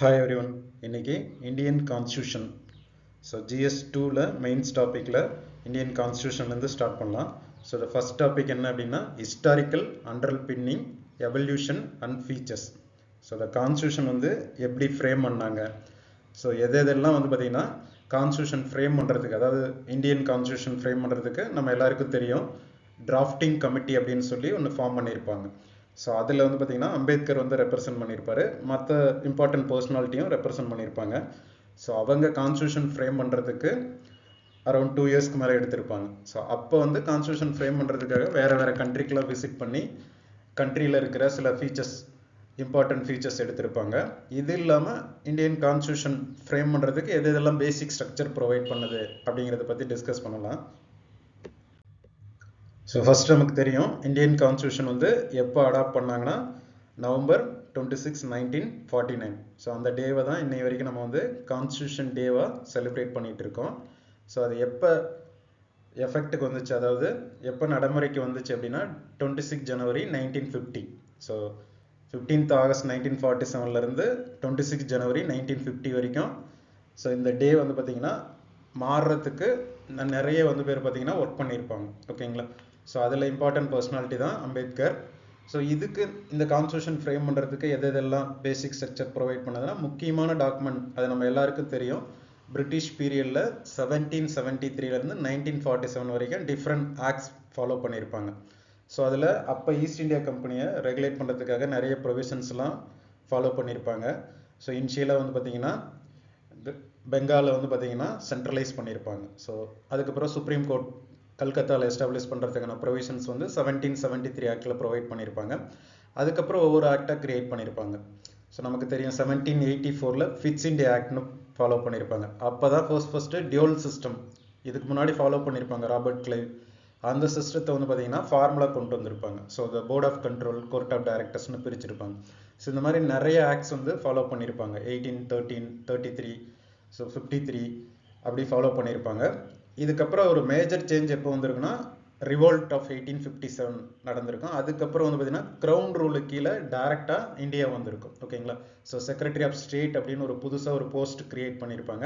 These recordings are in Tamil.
Hi everyone. இன்னைக்கு இந்தியன் கான்ஸ்டியூஷன். ஸோ ஜிஎஸ் டூவில் மெயின்ஸ் டாப்பிக்கில் இந்தியன் கான்ஸ்டியூஷன்லேருந்து ஸ்டார்ட் பண்ணலாம். ஸோ த ஃபஸ்ட் டாபிக் என்ன அப்படின்னா historical underpinning evolution and features. So the constitution எப்படி ஃப்ரேம் பண்ணாங்க, ஸோ எதெல்லாம் பார்த்திங்கன்னா கான்ஸ்டியூஷன் ஃப்ரேம் பண்ணுறதுக்கு, அதாவது இந்தியன் கான்ஸ்டியூஷன் ஃப்ரேம் பண்ணுறதுக்கு நம்ம எல்லாருக்கும் தெரியும் டிராஃப்டிங் கமிட்டி அப்படின்னு சொல்லி ஒன்று ஃபார்ம் பண்ணியிருப்பாங்க. ஸோ அதில் பார்த்திங்கன்னா அம்பேத்கர் ரெப்ரசன்ட் பண்ணியிருப்பார், மற்ற இம்பார்ட்டன்ட் பர்சனாலிட்டியும் ரெப்ரசன்ட் பண்ணியிருப்பாங்க. ஸோ அவங்க கான்ஸ்டியூஷன் ஃப்ரேம் பண்ணுறதுக்கு அரௌண்ட் 2 இயர்ஸ்க்கு மேலே எடுத்திருப்பாங்க. ஸோ அப்போ கான்ஸ்டியூஷன் ஃப்ரேம் பண்ணுறதுக்காக வேறு கண்ட்ரிக்கெலாம் விசிட் பண்ணி கண்ட்ரியில் இருக்கிற சில ஃபீச்சர்ஸ், இம்பார்ட்டன்ட் ஃபீச்சர்ஸ் எடுத்திருப்பாங்க. இது இல்லாமல் இந்தியன் கான்ஸ்டியூஷன் ஃப்ரேம் பண்ணுறதுக்கு எதெல்லாம் பேசிக் ஸ்ட்ரக்சர் ப்ரொவைட் பண்ணுது அப்படிங்கிறத பற்றி டிஸ்கஸ் பண்ணலாம். ஸோ ஃபஸ்ட் நமக்கு தெரியும் இந்தியன் கான்ஸ்டியூஷன் எப்போ அடாப்ட் பண்ணாங்கன்னா நவம்பர் 26, 1949. ஸோ அந்த டேவை தான் இன்னை வரைக்கும் நம்ம கான்ஸ்டியூஷன் டேவாக செலிப்ரேட் பண்ணிகிட்டு இருக்கோம். ஸோ அது எப்போ எஃபெக்ட்டுக்கு வந்துச்சு, அதாவது எப்போ நடைமுறைக்கு வந்துச்சு அப்படின்னா 26 ஜனவரி 1950. ஸோ 15th ஆகஸ்ட் 1947லேருந்து 26 ஜனவரி 1950 வரைக்கும். ஸோ இந்த டே பார்த்திங்கன்னா மாறுறதுக்கு நிறைய பேர் பார்த்திங்கன்னா ஒர்க் பண்ணியிருப்பாங்க. ஓகேங்களா? ஸோ அதில் இம்பார்ட்டன்ட் பர்சனாலிட்டி தான் அம்பேத்கர். ஸோ இதுக்கு இந்த கான்ஸ்டியூஷன் ஃப்ரேம் பண்ணுறதுக்கு எதெல்லாம் பேசிக் ஸ்ட்ரக்சர் ப்ரொவைட் பண்ணதுன்னா முக்கியமான டாக்குமெண்ட், அது நம்ம எல்லாருக்கும் தெரியும். பிரிட்டிஷ் பீரியடில் 1773லேருந்து 1947 வரைக்கும் டிஃப்ரெண்ட் ஆக்ட்ஸ் ஃபாலோ பண்ணியிருப்பாங்க. ஸோ அதில் அப்போ ஈஸ்ட் இந்தியா கம்பெனியை ரெகுலேட் பண்ணுறதுக்காக நிறைய ப்ரொவிஷன்ஸ்லாம் ஃபாலோ பண்ணியிருப்பாங்க. ஸோ இனிஷியலாக பார்த்திங்கன்னா பெங்காலில் பார்த்திங்கன்னா சென்ட்ரலைஸ் பண்ணியிருப்பாங்க. ஸோ அதுக்கப்புறம் சுப்ரீம் கோர்ட் கல்கத்தாவில் எஸ்டாப்ளிஷ் பண்ணுறதுக்கான ப்ரொவிஷன்ஸ் 1773 ஆக்டில் ப்ரொவைட் பண்ணியிருப்பாங்க. அதுக்கப்புறம் ஒவ்வொரு ஆக்டாக கிரியேட் பண்ணியிருப்பாங்க. ஸோ நமக்கு தெரியும் 1784 ஃபிட்ஸ் இந்தியா ஆக்ட்னு ஃபாலோ பண்ணியிருப்பாங்க. அப்போ தான் ஃபர்ஸ்ட்டு டியூவல் சிஸ்டம், இதுக்கு முன்னாடி ஃபாலோ பண்ணியிருப்பாங்க ராபர்ட் கிளைவ். அந்த சிஸ்டத்தை பார்த்திங்கன்னா ஃபார்முலா கொண்டு வந்திருப்பாங்க. So the board of control, court of டைரக்டர்ஸ்னு பிரிச்சிருப்பாங்க. ஸோ இந்த மாதிரி நிறைய ஆக்ட்ஸ் ஃபாலோ பண்ணியிருப்பாங்க. 1813, 33, ஸோ 53 அப்படி ஃபாலோ பண்ணியிருப்பாங்க. இதுக்கப்புறம் ஒரு மேஜர் சேஞ்ச் எப்போ வந்திருக்குன்னா ரிவோல்ட் ஆஃப் 1857 நடந்திருக்கும். அதுக்கப்புறம் பார்த்திங்கன்னா க்ரௌன் ரூலுக்கு கீழே டைரெக்டாக இந்தியா வந்திருக்கும். ஓகேங்களா? ஸோ செக்ரட்டரி ஆஃப் ஸ்டேட் அப்படின்னு ஒரு புதுசாக ஒரு போஸ்ட் கிரியேட் பண்ணியிருப்பாங்க.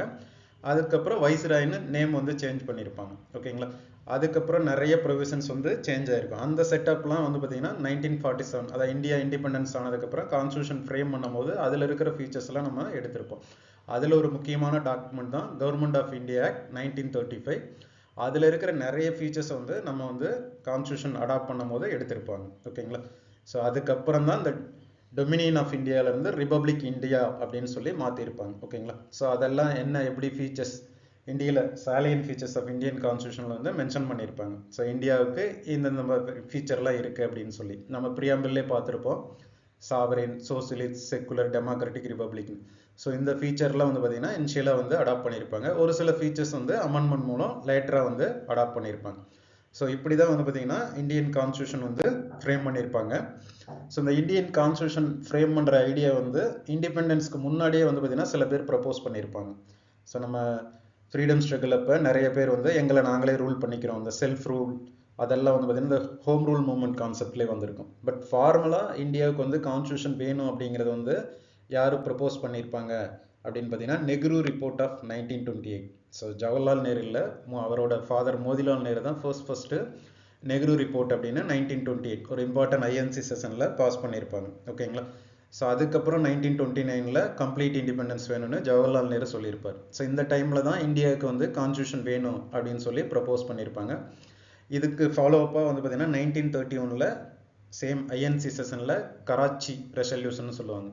அதுக்கப்புறம் வைஸ்ராய்னு நேம் சேஞ்ச் பண்ணியிருப்பாங்க. ஓகேங்களா? அதுக்கப்புறம் நிறைய ப்ரொவிஷன்ஸ் சேஞ்ச் ஆகிருக்கும். அந்த செட்டப்லாம் பார்த்திங்கன்னா 1947, அதாவது இந்தியா இண்டிபெண்டன்ஸ் ஆனதுக்கப்புறம் கான்ஸ்டியூஷன் ஃப்ரேம் பண்ணும்போது அதில் இருக்கிற ஃபீச்சர்ஸ்லாம் நம்ம எடுத்திருப்போம். அதில் ஒரு முக்கியமான டாக்குமெண்ட் தான் கவர்மெண்ட் ஆஃப் இந்தியா ஆக்ட் 1935. அதில் இருக்கிற நிறைய ஃபீச்சர்ஸை நம்ம கான்ஸ்டியூஷன் அடாப்ட் பண்ணும் போது எடுத்திருப்பாங்க. ஓகேங்களா? ஸோ அதுக்கப்புறம் தான் இந்த டொமினியன் ஆஃப் இந்தியாவிலேருந்து ரிபப்ளிக் இந்தியா அப்படின்னு சொல்லி மாற்றிருப்பாங்க. ஓகேங்களா? ஸோ அதெல்லாம் என்ன, எப்படி ஃபீச்சர்ஸ் இந்தியாவில் சாலியன் ஃபீச்சர்ஸ் ஆஃப் இந்தியன் கான்ஸ்டியூஷனில் மென்ஷன் பண்ணியிருப்பாங்க. ஸோ இந்தியாவுக்கு இந்த ஃபீச்சர்லாம் இருக்குது அப்படின்னு சொல்லி நம்ம ப்ரியாம்பிள்லே பார்த்துருப்போம். Sovereign, socialist, secular, democratic, republic. So இந்த ஃபீச்சர்லாம் பார்த்திங்கன்னா இனிஷியலாக அடாப்ட் பண்ணியிருப்பாங்க. ஒரு சில ஃபீச்சர்ஸ் அமெண்ட்மெண்ட் மூலம் லேட்டராக அடாப்ட் பண்ணியிருப்பாங்க. ஸோ இப்படி தான் பார்த்திங்கன்னா இந்தியன் கான்ஸ்டியூஷன் ஃப்ரேம் பண்ணியிருப்பாங்க. ஸோ இந்த இந்தியன் கான்ஸ்டியூஷன் ஃப்ரேம் பண்ணுற ஐடியா இண்டிபெண்டன்ஸ்க்கு முன்னாடியே பார்த்திங்கன்னா சில பேர் ப்ரப்போஸ் பண்ணியிருப்பாங்க. ஸோ நம்ம ஃப்ரீடம் ஸ்ட்ரகிள் அப்போ நிறைய பேர் எங்களை நாங்களே ரூல் பண்ணிக்கிறோம், இந்த செல்ஃப் ரூல் அதெல்லாம் பார்த்திங்கன்னா இந்த ஹோம் ரூல் மூவ்மெண்ட் கான்செப்ட்லேயே வந்திருக்கும். பட் ஃபார்மலாக இந்தியாவுக்கு கான்ஸ்டியூஷன் வேணும் அப்படிங்கிறது யார் ப்ரப்போஸ் பண்ணியிருப்பாங்க அப்படின்னு பார்த்தீங்கன்னா Nehru report of 1928. So Jawaharlal Nehru இல்லை, அவரோட ஃபாதர் மோதிலால் நேரு தான் ஃபர்ஸ்ட்டு நெஹ்ரு ரிப்போர்ட் அப்படின்னு 1928 ஒரு இம்பார்ட்டன்ட் ஐஎன்சி செஷனில் பாஸ் பண்ணியிருப்பாங்க. ஓகேங்களா? ஸோ அதுக்கப்புறம் 1929 கம்ப்ளீட் இண்டிபெண்டன்ஸ் வேணும்னு ஜவஹர்லால் நேரு சொல்லியிருப்பார். ஸோ இந்த டைமில் தான் இந்தியாவுக்கு கான்ஸ்டியூஷன் வேணும் அப்படின்னு சொல்லி ப்ரப்போஸ் பண்ணியிருப்பாங்க. இதுக்கு ஃபாலோஅப்பாக பார்த்திங்கன்னா 1931 சேம் ஐஎன்சி செஷனில் கராச்சி ரெசல்யூஷன் சொல்லுவாங்க.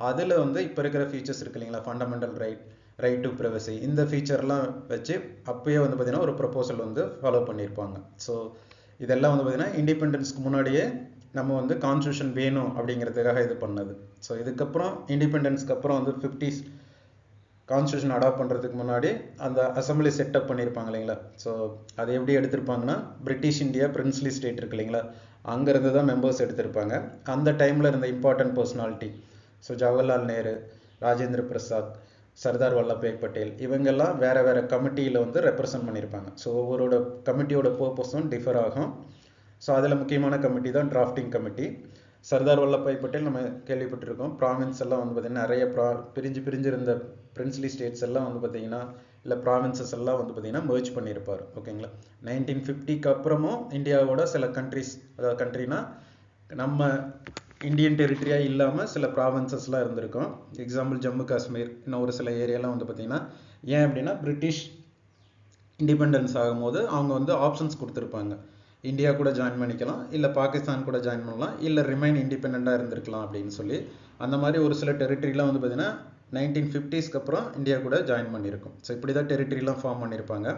அதில் இப்போ இருக்கிற ஃபீச்சர்ஸ் இருக்கு இல்லைங்களா, ஃபண்டமெண்டல் ரைட் டு ப்ரைவசி, இந்த ஃபீச்சர்லாம் வச்சு அப்போயே பார்த்திங்கன்னா ஒரு ப்ரப்போசல் ஃபாலோ பண்ணியிருப்பாங்க. ஸோ இதெல்லாம் பார்த்திங்கன்னா இண்டிபெண்டன்ஸ்க்கு முன்னாடியே நம்ம கான்ஸ்டியூஷன் வேணும் அப்படிங்கிறதுக்காக இது பண்ணது. ஸோ இதுக்கப்புறம் இண்டிபெண்டன்ஸ்க்கு அப்புறம் 50s கான்ஸ்டியூஷன் அடாப்ட் பண்ணுறதுக்கு முன்னாடி அந்த அசம்பிளி செட்டப் பண்ணியிருப்பாங்க இல்லைங்களா. ஸோ அதை எப்படி எடுத்திருப்பாங்கன்னா பிரிட்டிஷ் இந்தியா பிரின்ஸ்லி ஸ்டேட் இருக்கு இல்லைங்களா, அங்கேருந்து தான் மெம்பர்ஸ் எடுத்திருப்பாங்க. அந்த டைமில் இருந்த important personality, so Jawaharlal Nehru, Rajendra Prasad, Sardar Vallabhbhai Patel, இவங்கெல்லாம் வேறு கமிட்டியில் ரெப்ரசன்ட் பண்ணியிருப்பாங்க. ஸோ ஒவ்வொரு கமிட்டியோட பர்பஸும் டிஃபர் ஆகும். ஸோ அதில் முக்கியமான கமிட்டி தான் டிராஃப்டிங் கமிட்டி. சர்தார் வல்லபாய் பட்டேல் நம்ம கேள்விப்பட்டிருக்கோம். ப்ராவின்ஸ் எல்லாம் வந்து பார்த்தீங்கன்னா நிறைய பிரிஞ்சு இருந்த பிரின்ஸ்லி ஸ்டேட்ஸ் எல்லாம் வந்து பார்த்தீங்கன்னா இல்லை ப்ராவின்சஸ் எல்லாம் வந்து பார்த்தீங்கன்னா merge பண்ணியிருப்பார். ஓகேங்களா. 1950க்கு அப்புறமும் இந்தியாவோட சில கண்ட்ரிஸ், அதாவது கண்ட்ரினா நம்ம இந்தியன் டெரிட்டரியா இல்லாமல் சில ப்ராவின்சஸ்லாம் இருந்திருக்கும். எக்ஸாம்பிள் ஜம்மு காஷ்மீர், இன்னும் ஒரு சில ஏரியாலாம் வந்து பார்த்தீங்கன்னா, ஏன் அப்படின்னா பிரிட்டிஷ் இண்டிபெண்டன்ஸ் ஆகும்போது அவங்க வந்து ஆப்ஷன்ஸ் கொடுத்துருப்பாங்க. இந்தியா கூட ஜாயின் பண்ணிக்கலாம், இல்லை பாகிஸ்தான் கூட ஜாயின் பண்ணலாம், இல்லை ரிமைன் இண்டிபெண்டாக இருந்திருக்கலாம் அப்படின்னு சொல்லி. அந்த மாதிரி ஒரு சில டெரிட்டரிலாம் வந்து பார்த்தீங்கன்னா 1950ஸ்க்கு அப்புறம் இந்தியா கூட ஜாயின் பண்ணியிருக்கும். ஸோ இப்படி தான் டெரிட்டரிலாம் ஃபார்ம் பண்ணியிருப்பாங்க.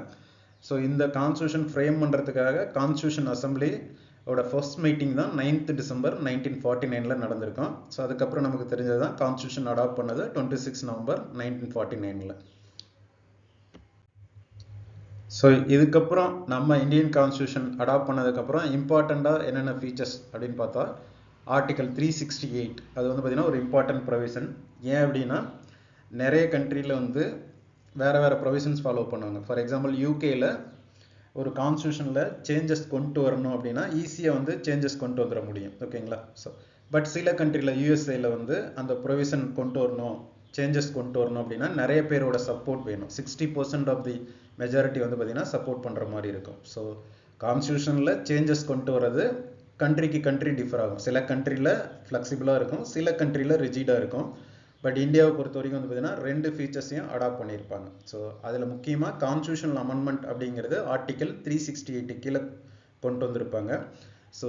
ஸோ இந்த கான்ஸ்டியூஷன் ஃப்ரேம் பண்ணுறதுக்காக கான்ஸ்டியூஷன் அசம்பிளி ஓட ஃபர்ஸ்ட் மீட்டிங் தான் 9th December 1949 நடந்திருக்கும். ஸோ அதுக்கப்புறம் நமக்கு தெரிஞ்சது தான் கான்ஸ்டியூஷன் அடாப்ட் பண்ணது 26 November 1949. ஸோ இதுக்கப்புறம் நம்ம இந்தியன் கான்ஸ்டியூஷன் அடாப்ட் பண்ணதுக்கப்புறம் இம்பார்ட்டண்ட்டாக என்னென்ன ஃபீச்சர்ஸ் அப்படின்னு பார்த்தா, ஆர்டிகல் 368 அது வந்து பார்த்தீங்கன்னா ஒரு இம்பார்ட்டன்ட் ப்ரொவிஷன். ஏன் அப்படின்னா நிறைய கண்ட்ரியில் வந்து வேறு ப்ரொவிஷன்ஸ் ஃபாலோ பண்ணுவாங்க. ஃபார் எக்ஸாம்பிள் யூகேயில் ஒரு கான்ஸ்டியூஷனில் சேஞ்சஸ் கொண்டு வரணும் அப்படின்னா ஈஸியாக வந்து சேஞ்சஸ் கொண்டு வந்துட முடியும். ஓகேங்களா. ஸோ பட் சில கண்ட்ரியில் யூஎஸ்ஏல வந்து அந்த ப்ரொவிஷன் கொண்டு வரணும், சேஞ்சஸ் கொண்டு வரணும் அப்படின்னா நிறைய பேரோட சப்போர்ட் வேணும். 60% ஆஃப் தி மெஜாரிட்டி வந்து பார்த்தீங்கன்னா சப்போர்ட் பண்ணுற மாதிரி இருக்கும். ஸோ கான்ஸ்டியூஷனில் சேஞ்சஸ் கொண்டு வர்றது கண்ட்ரிக்கு கண்ட்ரி டிஃபர் ஆகும். சில கண்ட்ரியில் ஃப்ளெக்சிபிளாக இருக்கும், சில கண்ட்ரியில் ரிஜிடாக இருக்கும். பட் இந்தியாவை பொறுத்த வரைக்கும் வந்து பார்த்தீங்கன்னா 2 ஃபீச்சர்ஸையும் அடாப்ட் பண்ணியிருப்பாங்க. ஸோ அதில் முக்கியமாக கான்ஸ்டியூஷனல் அமெண்ட்மெண்ட் அப்படிங்கிறது ஆர்டிகல் 368 கீழே கொண்டு வந்திருப்பாங்க. ஸோ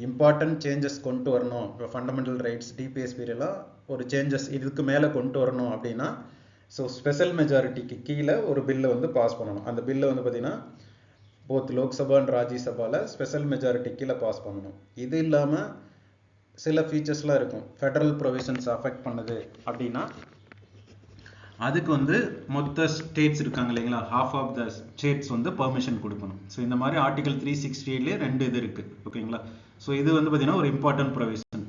இம்பார்ட்டன்ட் சேஞ்சஸ் கொண்டு வரணும், இப்போ ஃபண்டமெண்டல் ரைட்ஸ், டிபிஎஸ்பி எல்லாம் ஒரு சேஞ்சஸ் இதுக்கு மேலே கொண்டு வரணும் அப்படின்னா ஸோ ஸ்பெஷல் மெஜாரிட்டிக்கு கீழே ஒரு பில்லை வந்து பாஸ் பண்ணணும். அந்த பில்லை வந்து பார்த்தீங்கன்னா போத் லோக்சபா அண்ட் ராஜ்யசபாவில் ஸ்பெஷல் மெஜாரிட்டி கீழே பாஸ் பண்ணணும். இது இல்லாமல் சில ஃபீச்சர்ஸ்லாம் இருக்கும். ஃபெடரல் ப்ரொவிஷன்ஸ் அஃபெக்ட் பண்ணுது அப்படின்னா அதுக்கு வந்து மொத்த ஸ்டேட்ஸ் இருக்காங்க இல்லைங்களா, ஹாஃப் ஆஃப் த ஸ்டேட்ஸ் வந்து பர்மிஷன் கொடுக்கணும். ஸோ இந்த மாதிரி ஆர்டிகல் 368 2 இது இருக்குது. ஓகேங்களா. ஸோ இது வந்து பார்த்தீங்கன்னா ஒரு இம்பார்ட்டன்ட் ப்ரொவிஷன்.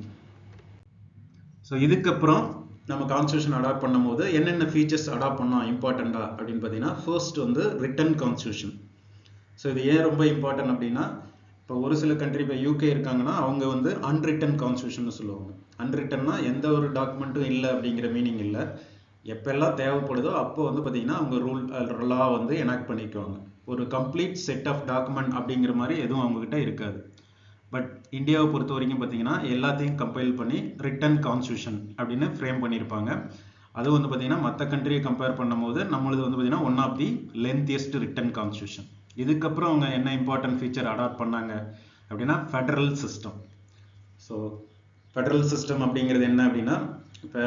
ஸோ இதுக்கப்புறம் நம்ம கான்ஸ்டியூஷன் அடாப்ட் பண்ணும்போது என்னென்ன ஃபீச்சர்ஸ் அடாப்ட் பண்ணோம் இம்பார்ட்டண்ட்டாக அப்படின்னு பார்த்தீங்கன்னா, ஃபர்ஸ்ட் வந்து ரிட்டன் கான்ஸ்டியூஷன். ஸோ இது ஏன் ரொம்ப இம்பார்ட்டன்ட் அப்படின்னா, இப்போ ஒரு சில கண்ட்ரி, இப்போ யூகே இருக்காங்கன்னா அவங்க வந்து அன்ரிட்டன் கான்ஸ்டியூஷன் சொல்லுவாங்க. அன்ரிட்டன்னா எந்த ஒரு டாக்குமெண்ட்டும் இல்லை அப்படிங்கிற மீனிங் இல்லை. எப்பெல்லாம் தேவைப்படுதோ அப்போ வந்து பார்த்தீங்கன்னா அவங்க லா வந்து எனாக்ட் பண்ணிக்குவாங்க. ஒரு கம்ப்ளீட் செட் ஆஃப் டாக்குமெண்ட் அப்படிங்கிற மாதிரி எதுவும் அவங்ககிட்ட இருக்காது. பட் இந்தியாவை பொறுத்த வரைக்கும் பார்த்தீங்கன்னா எல்லாத்தையும் கம்பைல் பண்ணி ரிட்டன் கான்ஸ்டியூஷன் அப்படின்னு ஃப்ரேம் பண்ணியிருப்பாங்க. அது வந்து பார்த்தீங்கன்னா மற்ற கண்ட்ரியை கம்பேர் பண்ணும்போது நம்மளது வந்து பார்த்தீங்கன்னா one of the lengthiest written constitution. இதுக்கப்புறம் அவங்க என்ன இம்பார்ட்டன்ட் ஃபீச்சர் அடாப்ட் பண்ணாங்க அப்படின்னா federal system. So federal system அப்படிங்கிறது என்ன அப்படின்னா, இப்போ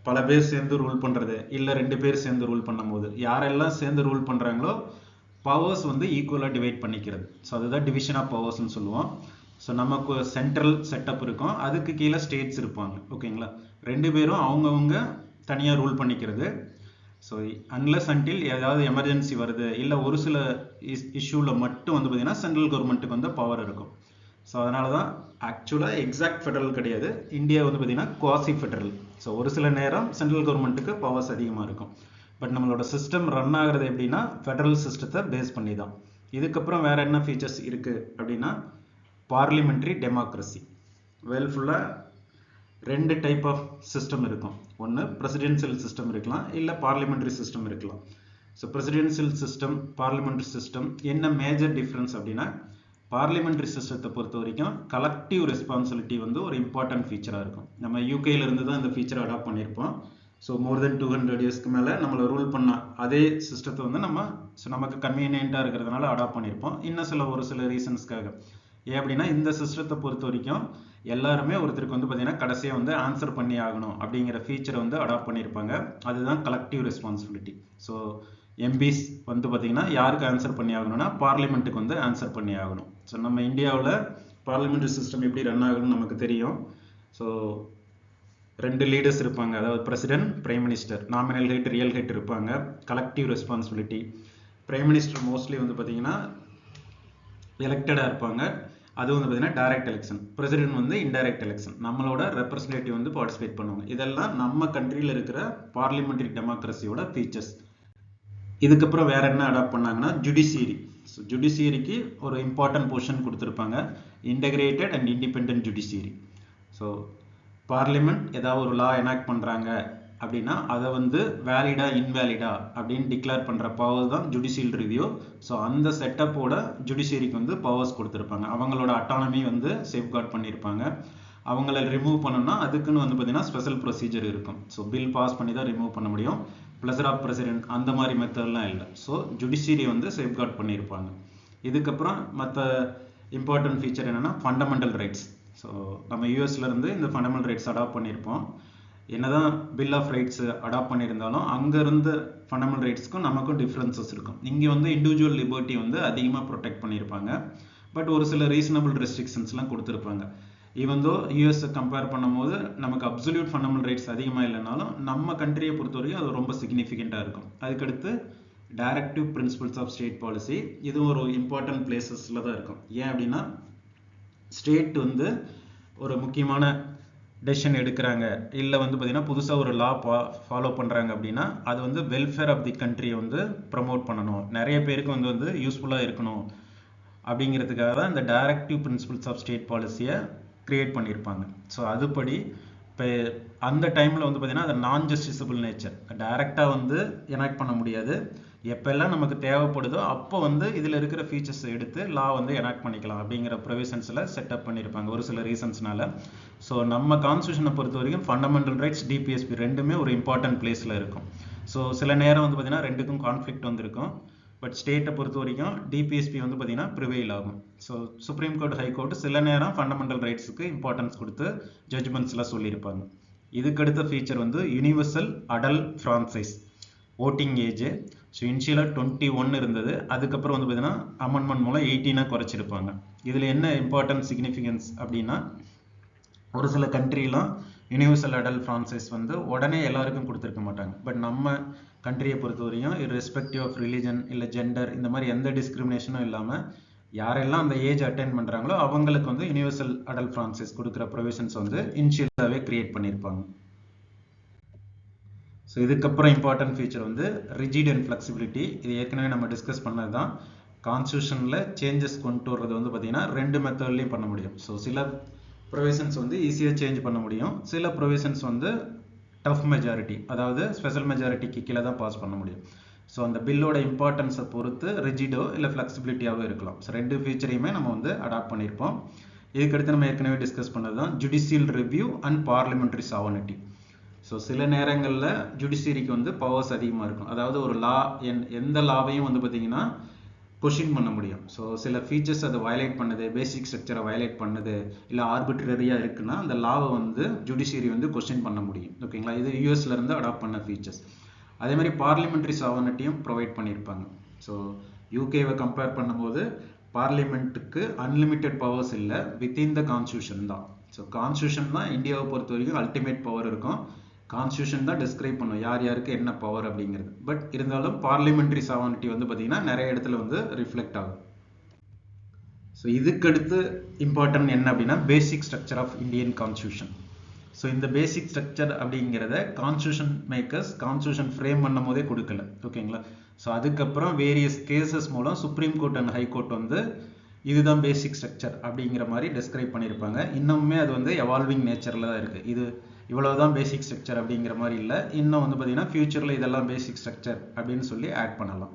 பல பேர் சேர்ந்து ரூல் பண்ணுறது, இல்லை 2 பேர் சேர்ந்து ரூல் பண்ணும்போது யாரெல்லாம் சேர்ந்து ரூல் பண்ணுறாங்களோ பவர்ஸ் வந்து ஈக்குவலாக டிவைட் பண்ணிக்கிறது. ஸோ அதுதான் டிவிஷன் ஆஃப் பவர்ஸ்ன்னு சொல்லுவோம். ஸோ நமக்கு சென்ட்ரல் செட்டப் இருக்கும், அதுக்கு கீழே ஸ்டேட்ஸ் இருப்பாங்க. ஓகேங்களா. 2 பேரும் அவங்கவுங்க தனியாக ரூல் பண்ணிக்கிறது. ஸோ அன்லெஸ் அன்டில் ஏதாவது எமர்ஜென்சி வருது, இல்லை ஒரு சில இஷ்யூவில் மட்டும் வந்து பார்த்தீங்கன்னா சென்ட்ரல் கவர்மெண்ட்டுக்கு வந்து பவர் இருக்கும். ஸோ அதனால தான் ஆக்சுவலாக எக்ஸாக்ட் ஃபெடரல் கிடையாது, இந்தியா வந்து பார்த்தீங்கன்னா குவாசி ஃபெடரல். ஸோ ஒரு சில நேரம் சென்ட்ரல் கவர்மெண்ட்டுக்கு பவர்ஸ் அதிகமாக இருக்கும். பட் நம்மளோட சிஸ்டம் ரன் ஆகிறது எப்படின்னா ஃபெடரல் சிஸ்டத்தை பேஸ் பண்ணி தான். இதுக்கப்புறம் வேறு என்ன ஃபீச்சர்ஸ் இருக்குது அப்படின்னா, பார்லிமெண்ட்ரி டெமோக்ரஸி. ஃபுல்லாக 2 டைப் ஆஃப் சிஸ்டம் இருக்கும். ஒன்று பிரசிடென்சியல் சிஸ்டம் இருக்கலாம், இல்லை பார்லிமெண்ட்ரி சிஸ்டம் இருக்கலாம். So presidential system, parliamentary system என்ன மேஜர் டிஃப்ரென்ஸ் அப்படின்னா, பார்லிமெண்ட்ரி சிஸ்டத்தை பொறுத்த வரைக்கும் கலெக்டிவ் ரெஸ்பான்சிபிலிட்டி வந்து ஒரு இம்பார்ட்டன்ட் ஃபீச்சராக இருக்கும். நம்ம யூகேல இருந்து தான் இந்த ஃபீச்சரை அடாப்ட் பண்ணியிருப்போம். ஸோ மோர் தென் 200 இயர்ஸ்க்கு மேலே நம்மளை ரூல் பண்ண அதே சிஸ்டத்தை வந்து நமக்கு கன்வீனியண்ட்டாக இருக்கிறதுனால அடாப்ட் பண்ணியிருப்போம். இன்னும் ஒரு சில ரீசன்ஸ்க்காக. ஏன் அப்படின்னா இந்த சிஸ்டத்தை பொறுத்த வரைக்கும் எல்லாருமே ஒருத்தருக்கு வந்து பார்த்தீங்கன்னா கடைசியாக வந்து ஆன்சர் பண்ணி ஆகணும் அப்படிங்கிற ஃபீச்சரை வந்து அடாப்ட் பண்ணியிருப்பாங்க. அதுதான் கலெக்டிவ் ரெஸ்பான்சிபிலிட்டி. ஸோ எம்பிஸ் வந்து பார்த்தீங்கன்னா யாருக்கு ஆன்சர் பண்ணி ஆகணும்னா பார்லிமெண்ட்டுக்கு வந்து ஆன்சர் பண்ணி ஆகணும். ஸோ நம்ம இந்தியாவில் பார்லிமெண்ட்ரி சிஸ்டம் எப்படி ரன் ஆகணும்னு நமக்கு தெரியும். ஸோ 2 லீடர்ஸ் இருப்பாங்க, அதாவது president, prime minister. Nominal head, real head இருப்பாங்க. Collective responsibility. Prime minister mostly வந்து பார்த்தீங்கன்னா எலெக்டடாக இருப்பாங்க. அது வந்து பார்த்தீங்கன்னா டைரக்ட் எலெக்ஷன். பிரசிடென்ட் வந்து இன்டைரக்ட் எலெக்ஷன். நம்மளோட ரெப்ரஸன்டேட்டிவ் வந்து பார்ட்டிசிபேட் பண்ணுவாங்க. இதெல்லாம் நம்ம கண்ட்ரியில் இருக்கிற பார்லிமெண்ட்ரி டெமோக்ரஸியோட ஃபீச்சர்ஸ். இதுக்கப்புறம் வேற என்ன அடாப்ட் பண்ணாங்கன்னா ஜுடிஷியரி. ஸோ ஜுடிஷியரிக்கு ஒரு இம்பார்ட்டன்ட் பொசிஷன் கொடுத்துருப்பாங்க, integrated and independent judiciary. So so parliament ஏதாவது ஒரு லா எனாக்ட் பண்ணுறாங்க அப்படின்னா அதை வந்து வேலிடா இன்வேலிடா அப்படின்னு டிக்ளேர் பண்ணுற பவர் தான் ஜுடிஷியல் ரிவ்யூ. ஸோ அந்த செட்டப்போட ஜுடிஷியரிக்கு வந்து பவர்ஸ் கொடுத்துருப்பாங்க. அவங்களோட அட்டானமி வந்து சேஃப்கார்ட் பண்ணியிருப்பாங்க. அவங்கள ரிமூவ் பண்ணணும்னா அதுக்குன்னு வந்து பார்த்தீங்கன்னா ஸ்பெஷல் ப்ரொசீஜர் இருக்கும். ஸோ பில் பாஸ் பண்ணி தான் ரிமூவ் பண்ண முடியும். ப்ளஸர் ஆஃப் பிரசிடென்ட் அந்த மாதிரி மெத்தட்லாம் இல்லை. ஸோ ஜுடிஷியரி வந்து சேஃப்கார்ட் பண்ணியிருப்பாங்க. இதுக்கப்புறம் மற்ற இம்பார்ட்டன்ட் ஃபீச்சர் என்னென்னா ஃபண்டமெண்டல் ரைட்ஸ். ஸோ நம்ம யூஎஸ்லேருந்து இந்த ஃபண்டமெண்டல் ரைட்ஸ் அடாப்ட் பண்ணியிருப்போம். என்னதான் பில் ஆஃப் ரைட்ஸ் அடாப்ட் பண்ணியிருந்தாலும் அங்கேருந்து ஃபண்டமெண்டல் ரைட்ஸ்க்கும் நமக்கும் டிஃப்ரென்சஸ் இருக்கும். இங்கே வந்து இண்டிவிஜுவல் லிபர்ட்டி வந்து அதிகமாக ப்ரொடெக்ட் பண்ணியிருப்பாங்க. பட் ஒரு சில ரீசனபிள் ரெஸ்ட்ரிக்ஷன்ஸ்லாம் கொடுத்துருப்பாங்க. ஈவன் தோ யூஎஸ் கம்பேர் பண்ணும்போது நமக்கு அப்சல்யூட் ஃபண்டமெண்டல் ரைட்ஸ் அதிகமாக இல்லைனாலும் நம்ம கண்ட்ரியை பொறுத்த வரைக்கும் அது ரொம்ப சிக்னிஃபிகண்ட்டாக இருக்கும். அதுக்கடுத்து directive principles of state policy, இது ஒரு இம்பார்ட்டன்ட் பிளேசஸில் தான் இருக்கும். ஏன் அப்படின்னா ஸ்டேட் வந்து ஒரு முக்கியமான டெசிஷன் எடுக்கிறாங்க, இல்லை வந்து பார்த்தீங்கன்னா புதுசாக ஒரு லா ஃபாலோ பண்ணுறாங்க அப்படின்னா அது வந்து வெல்ஃபேர் ஆஃப் தி கண்ட்ரியை வந்து ப்ரமோட் பண்ணணும், நிறைய பேருக்கு வந்து யூஸ்ஃபுல்லாக இருக்கணும் அப்படிங்கிறதுக்காக தான் இந்த டைரக்டிவ் பிரின்சிபல்ஸ் ஆஃப் ஸ்டேட் பாலிசியை கிரியேட் பண்ணியிருப்பாங்க. ஸோ அதுபடி இப்போ அந்த டைமில் வந்து பார்த்தீங்கன்னா அது நான் ஜஸ்டிசபிள் நேச்சர், டைரெக்டாக வந்து எனாக்ட் பண்ண முடியாது. எப்பெல்லாம் நமக்கு தேவைப்படுதோ அப்போ வந்து இதில் இருக்கிற ஃபீச்சர்ஸ் எடுத்து லா வந்து எனாக்ட் பண்ணிக்கலாம் அப்படிங்கிற ப்ரொவிஷன்ஸில் செட்டப் பண்ணியிருப்பாங்க ஒரு சில ரீசன்ஸ்னால. ஸோ நம்ம கான்ஸ்டியூஷனை பொறுத்த வரைக்கும் ஃபண்டமெண்டல் ரைட்ஸ் டிபிஎஸ்பி ரெண்டுமே ஒரு இம்பார்ட்டன்ட் பிளேஸில் இருக்கும். ஸோ சில நேரம் வந்து பார்த்தீங்கன்னா ரெண்டுக்கும் கான்ஃப்ளிக்ட் வந்திருக்கும். பட் ஸ்டேட்டை பொறுத்த வரைக்கும் டிபிஎஸ்பி வந்து பார்த்தீங்கன்னா ப்ரிவெயில் ஆகும். ஸோ சுப்ரீம் கோர்ட் ஹைகோர்ட் சில நேரம் ஃபண்டமெண்டல் ரைட்ஸுக்கு இம்பார்ட்டன்ஸ் கொடுத்து ஜட்ஜ்மெண்ட்ஸ்லாம் சொல்லியிருப்பாங்க. இதுக்கடுத்த ஃபீச்சர் வந்து universal adult franchise voting age. So இனிஷியலாக 21 இருந்தது, அதுக்கப்புறம் வந்து பார்த்தீங்கன்னா அமெண்ட்மெண்ட் மூலம் 18 குறைச்சிருப்பாங்க. இதில் என்ன இம்பார்ட்டன்ட் சிக்னிஃபிகன்ஸ் அப்படின்னா ஒரு சில கண்ட்ரிலாம் யூனிவர்சல் அடல்ட் ஃப்ரான்ச்சைஸ் வந்து உடனே எல்லாருக்கும் கொடுத்துருக்க மாட்டாங்க. பட் நம்ம கண்ட்ரியை பொறுத்த வரையும் இர்ரெஸ்பெக்டிவ் ஆஃப் ரிலிஜன் இல்லை ஜெண்டர் இந்த மாதிரி எந்த டிஸ்கிரிமினேஷனும் இல்லாமல் யாரெல்லாம் அந்த ஏஜ் அட்டைன் பண்ணுறாங்களோ அவங்களுக்கு வந்து யூனிவர்சல் அடல்ட் ஃப்ரான்ச்சைஸ் கொடுக்குற ப்ரொவிஷன்ஸ் வந்து இனிஷியலாகவே கிரியேட் பண்ணியிருப்பாங்க. ஸோ இதுக்கப்புறம் இம்பார்ட்டன்ட் ஃபீச்சர் வந்து ரிஜிட் அண்ட் ஃப்ளெக்சிபிலிட்டி. இது ஏற்கனவே நம்ம டிஸ்கஸ் பண்ணது தான். கான்ஸ்டியூஷனில் சேஞ்சஸ் கொண்டு வர்றது வந்து பார்த்தீங்கன்னா ரெண்டு மெத்தட்லையும் பண்ண முடியும். ஸோ சில ப்ரொவிஷன்ஸ் வந்து ஈஸியாக சேஞ்ச் பண்ண முடியும், சில ப்ரொவிஷன்ஸ் வந்து டஃப் மெஜாரிட்டி அதாவது ஸ்பெஷல் மெஜாரிட்டிக்கு கீழே தான் பாஸ் பண்ண முடியும். ஸோ அந்த பில்லோட இம்பார்ட்டன்ஸை பொறுத்து ரிஜிடோ இல்லை ஃப்ளெக்சிபிலிட்டியாகவும் இருக்கலாம். ஸோ ரெண்டு ஃபீச்சரையுமே நம்ம வந்து அடாப்ட் பண்ணியிருப்போம். இதுக்கடுத்து நம்ம ஏற்கனவே டிஸ்கஸ் பண்ணது தான் judicial review and parliamentary sovereignty. So சில நேரங்களில் ஜுடிஷியரிக்கு வந்து பவர்ஸ் அதிகமாக இருக்கும். அதாவது ஒரு லா எந்த லாவையும் வந்து பார்த்தீங்கன்னா கொஷின் பண்ண முடியும். ஸோ சில ஃபீச்சர்ஸ் அதை வயலேட் பண்ணுது, பேசிக் ஸ்ட்ரக்சரை வயலேட் பண்ணுது, இல்லை ஆர்பிட்ரரியாக இருக்குன்னா அந்த லாவை வந்து ஜுடிஷியரி வந்து கொஷின் பண்ண முடியும். ஓகேங்களா, இது யூஎஸ்லேருந்து அடாப்ட் பண்ண ஃபீச்சர்ஸ். அதே மாதிரி பார்லிமெண்ட்ரி சாவர்னிட்டியும் ப்ரொவைட் பண்ணியிருப்பாங்க. ஸோ யூகேவை கம்பேர் பண்ணும்போது பார்லிமெண்ட்டுக்கு அன்லிமிட்டெட் பவர்ஸ் இல்லை, வித்தின் த கான்ஸ்டியூஷன் தான். ஸோ கான்ஸ்டியூஷன் தான் இந்தியாவை பொறுத்த வரைக்கும் அல்டிமேட் பவர் இருக்கும். கான்ஸ்டியூஷன் தான் டிஸ்கிரைப் பண்ணும் யார் யாருக்கு என்ன பவர் அப்படிங்கிறது. பட் இருந்தாலும் பார்லிமெண்ட்ரி சாவர்னிட்டி வந்து பார்த்தீங்கன்னா நிறைய இடத்துல வந்து ரிஃப்ளெக்ட் ஆகும். ஸோ இதுக்கடுத்து இம்பார்ட்டன்ட் என்ன அப்படின்னா basic structure of Indian constitution. So இந்த பேசிக் ஸ்ட்ரக்சர் அப்படிங்கிறத கான்ஸ்டியூஷன் மேக்கர்ஸ் கான்ஸ்டியூஷன் ஃப்ரேம் பண்ணும் போதே கொடுக்கல. ஓகேங்களா, ஸோ அதுக்கப்புறம் வேரியஸ் கேசஸ் மூலம் சுப்ரீம் கோர்ட் அண்ட் ஹைகோர்ட் வந்து இதுதான் பேசிக் ஸ்ட்ரக்சர் அப்படிங்கிற மாதிரி டிஸ்கிரைப் பண்ணியிருப்பாங்க. இன்னுமே அது வந்து எவால்விங் நேச்சரில் தான் இருக்குது. இது இவ்வளவுதான் பேசிக் ஸ்ட்ரக்சர் அப்படிங்கிற மாதிரி இல்லை. இன்னும் வந்து பார்த்தீங்கன்னா ஃபியூச்சரில் இதெல்லாம் பேசிக் ஸ்ட்ரக்சர் அப்படின்னு சொல்லி ஆட் பண்ணலாம்.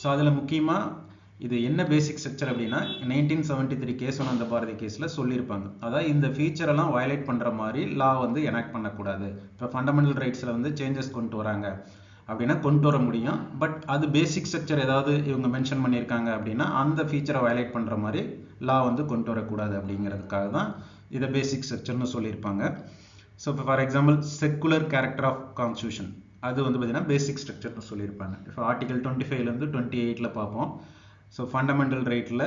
ஸோ அதில் முக்கியமாக இது என்ன பேசிக் ஸ்ட்ரக்சர் அப்படின்னா 1973 கேசவானந்த பாரதி கேஸில் சொல்லியிருப்பாங்க. அதாவது இந்த ஃபீச்சரெல்லாம் வயலேட் பண்ணுற மாதிரி லா வந்து எனாக்ட் பண்ணக்கூடாது. இப்போ ஃபண்டமெண்டல் ரைட்ஸில் வந்து சேஞ்சஸ் கொண்டு வராங்க அப்படின்னா கொண்டு வர முடியும். பட் அது பேசிக் ஸ்ட்ரக்சர் ஏதாவது இவங்க மென்ஷன் பண்ணியிருக்காங்க அப்படின்னா அந்த ஃபீச்சரை வயலேட் பண்ணுற மாதிரி லா வந்து கொண்டு வரக்கூடாது அப்படிங்கிறதுக்காக தான் இதை பேசிக் ஸ்ட்ரக்சர்னு சொல்லியிருப்பாங்க. ஸோ இப்போ for example secular character of constitution அது வந்து பார்த்தீங்கன்னா பேசிக் ஸ்ட்ரக்சர்னு சொல்லியிருப்பாங்க. இப்போ ஆர்டிகல் 25லேருந்து 28 பார்ப்போம். ஸோ ஃபண்டமெண்டல் ரைட்டில்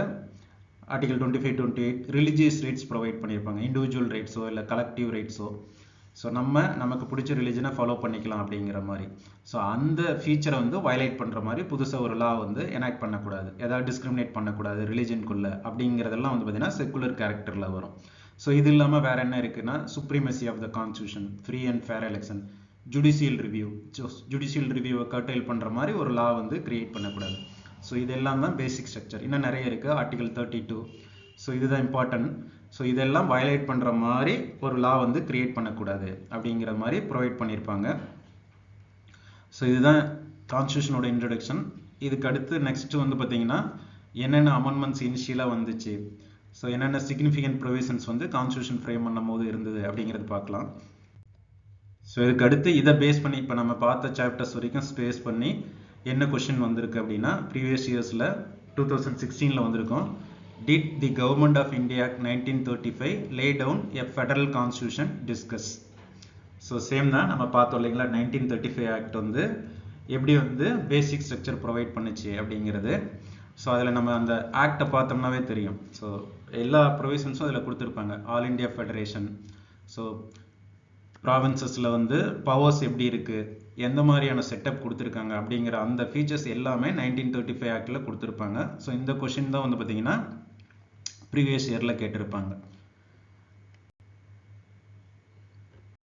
ஆர்டிகல் 25, 28 ரிலிஜியஸ் ரைட்ஸ் ப்ரொவைட் பண்ணியிருப்பாங்க. இண்டிவிஜுவல் ரைட்ஸோ இல்லை கலெக்டிவ் ரைட்ஸோ. ஸோ நமக்கு பிடிச்ச ரிலிஜனை ஃபாலோ பண்ணிக்கலாம் அப்படிங்கிற மாதிரி. ஸோ அந்த ஃபீச்சரை வந்து வயலேட் பண்ணுற மாதிரி புதுசாக ஒரு லா வந்து எனாக்ட் பண்ணக்கூடாது, ஏதாவது டிஸ்கிரிமினேட் பண்ணக்கூடாது ரிலிஜனுக்குள்ளே அப்படிங்கிறதெல்லாம் வந்து பார்த்தீங்கன்னா செக்குலர் கேரக்டரில் வரும். ஸோ இது இல்லாமல் வேறு என்ன இருக்குன்னா supremacy of the constitution, free and fair election, judicial review. Judicial ரிவ்யூவை கர்டைல் பண்ணுற மாதிரி ஒரு லா வந்து கிரியேட் பண்ணக்கூடாது. ஸோ இதெல்லாம் தான் பேசிக் ஸ்ட்ரக்சர். இன்னும் நிறைய இருக்குது. ஆர்டிகல் 32. ஸோ இதுதான் இம்பார்ட்டன்ட். ஸோ இதெல்லாம் வயலேட் பண்ணுற மாதிரி ஒரு லா வந்து கிரியேட் பண்ணக்கூடாது அப்படிங்கிற மாதிரி ப்ரொவைட் பண்ணியிருப்பாங்க. ஸோ இதுதான் கான்ஸ்டியூஷனோட இன்ட்ரடக்ஷன். இதுக்கு அடுத்து நெக்ஸ்ட் வந்து பார்த்தீங்கன்னா என்னென்ன அமெண்ட்மெண்ட்ஸ் இனிஷியலாக வந்துச்சு, ஸோ என்னென்ன சிக்னிஃபிகண்ட் ப்ரொவிஷன்ஸ் வந்து கான்ஸ்டியூஷன் ஃப்ரேம் பண்ணும் போது இருந்தது அப்படிங்கிறது பார்க்கலாம். ஸோ இதுக்கு அடுத்து இதை பேஸ் பண்ணி இப்போ நம்ம பார்த்த சாப்டர்ஸ் வரைக்கும் ஸ்பேஸ் பண்ணி என்ன கொஷின் வந்திருக்கு அப்படின்னா, ப்ரீவியஸ் இயர்ஸில் 2016 வந்திருக்கும். Did the Government of India Act 1935 lay down a federal constitution? Discuss. So same தான் நம்ம பார்த்தோம் இல்லைங்களா, 1935 ஆக்ட் வந்து எப்படி வந்து பேசிக் ஸ்ட்ரக்சர் ப்ரொவைட் பண்ணுச்சு அப்படிங்கிறது. ஸோ அதில் நம்ம அந்த ஆக்டை பார்த்தோம்னாவே தெரியும். ஸோ எல்லா ப்ரொவிஷன்ஸும் அதில் கொடுத்துருப்பாங்க. ஆல் இண்டியா ஃபெடரேஷன், ஸோ ப்ராவின்சஸில் வந்து பவர்ஸ் எப்படி இருக்குது, எந்த மாதிரியான செட்டப் கொடுத்துருக்காங்க அப்படிங்கிற அந்த ஃபீச்சர்ஸ் எல்லாமே 1935 ஆக்டில் கொடுத்துருப்பாங்க. ஸோ இந்த கொஷின் தான் வந்து பார்த்தீங்கன்னா ப்ரீவியஸ் இயரில் கேட்டிருப்பாங்க.